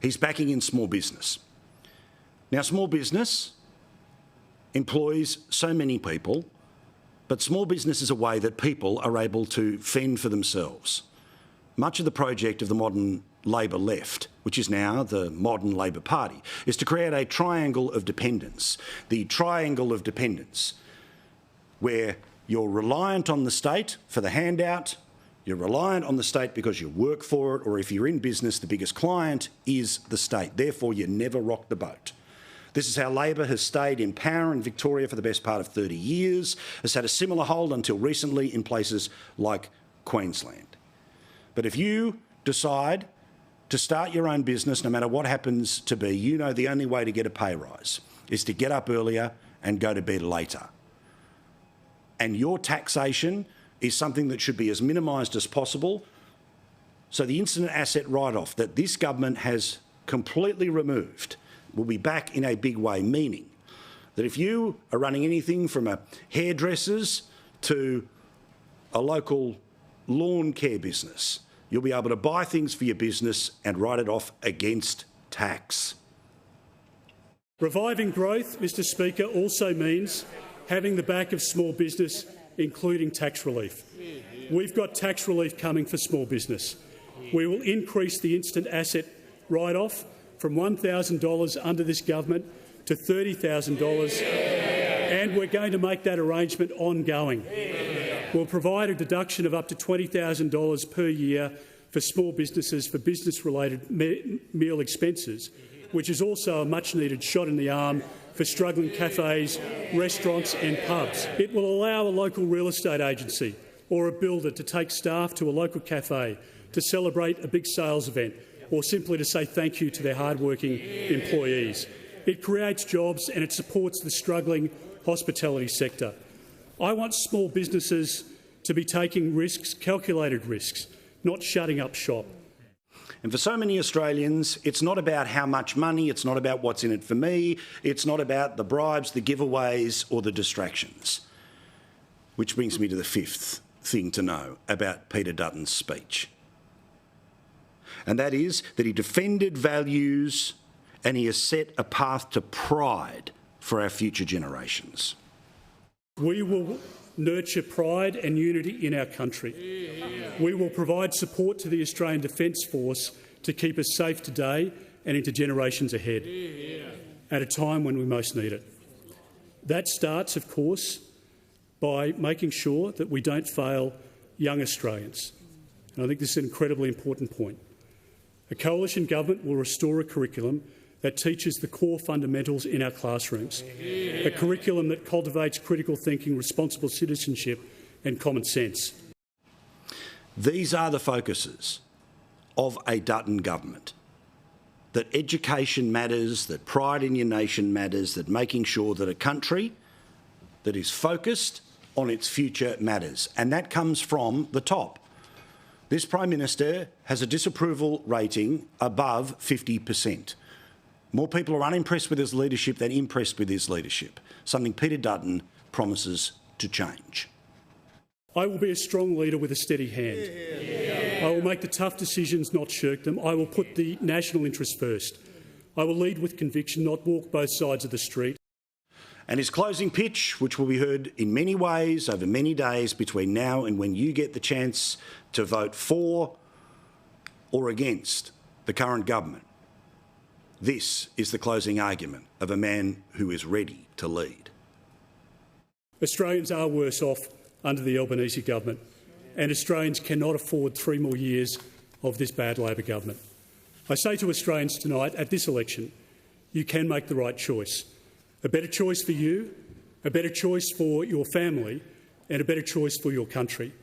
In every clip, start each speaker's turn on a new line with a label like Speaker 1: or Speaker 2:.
Speaker 1: He's backing in small business. Now, small business employs so many people, but small business is a way that people are able to fend for themselves. Much of the project of the modern Labor left, which is now the modern Labor Party, is to create a triangle of dependence. The triangle of dependence, where you're reliant on the state for the handout, you're reliant on the state because you work for it, or if you're in business, the biggest client is the state. Therefore, you never rock the boat. This is how Labor has stayed in power in Victoria for the best part of 30 years, has had a similar hold until recently in places like Queensland. But if you decide to start your own business, no matter what happens to be, you know the only way to get a pay rise is to get up earlier and go to bed later. And your taxation is something that should be as minimised as possible. So the instant asset write-off that this government has completely removed will be back in a big way, meaning that if you are running anything from a hairdresser's to a local lawn care business, you'll be able to buy things for your business and write it off against tax.
Speaker 2: Reviving growth, Mr Speaker, also means having the back of small business, including tax relief. We've got tax relief coming for small business. We will increase the instant asset write-off from $1,000 under this government to $30,000, and we're going to make that arrangement ongoing. We'll provide a deduction of up to $20,000 per year for small businesses for business-related meal expenses, which is also a much-needed shot in the arm for struggling cafes, restaurants and pubs. It will allow a local real estate agency or a builder to take staff to a local cafe to celebrate a big sales event or simply to say thank you to their hard-working employees. It creates jobs and it supports the struggling hospitality sector. I want small businesses to be taking risks, calculated risks, not shutting up shop.
Speaker 1: And for so many Australians, it's not about how much money, it's not about what's in it for me, it's not about the bribes, the giveaways or the distractions. Which brings me to the fifth thing to know about Peter Dutton's speech. And that is that he defended values and he has set a path to pride for our future generations.
Speaker 2: We will nurture pride and unity in our country. We will provide support to the Australian Defence Force to keep us safe today and into generations ahead, at a time when we most need it. That starts, of course, by making sure that we don't fail young Australians. And I think this is an incredibly important point. A coalition government will restore a curriculum that teaches the core fundamentals in our classrooms, a curriculum that cultivates critical thinking, responsible citizenship and common sense.
Speaker 1: These are the focuses of a Dutton government. That education matters, that pride in your nation matters, that making sure that a country that is focused on its future matters. And that comes from the top. This Prime Minister has a disapproval rating above 50%. More people are unimpressed with his leadership than impressed with his leadership, something Peter Dutton promises to change.
Speaker 2: I will be a strong leader with a steady hand. I will make the tough decisions, not shirk them. I will put the national interest first. I will lead with conviction, not walk both sides of the street.
Speaker 1: And his closing pitch, which will be heard in many ways over many days between now and when you get the chance to vote for or against the current government. This is the closing argument of a man who is ready to lead.
Speaker 2: Australians are worse off under the Albanese government, and Australians cannot afford 3 more years of this bad Labor government. I say to Australians tonight, at this election, you can make the right choice. A better choice for you, a better choice for your family and a better choice for your country.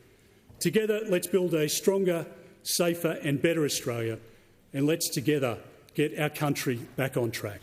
Speaker 2: Together, let's build a stronger, safer and better Australia, and let's together get our country back on track.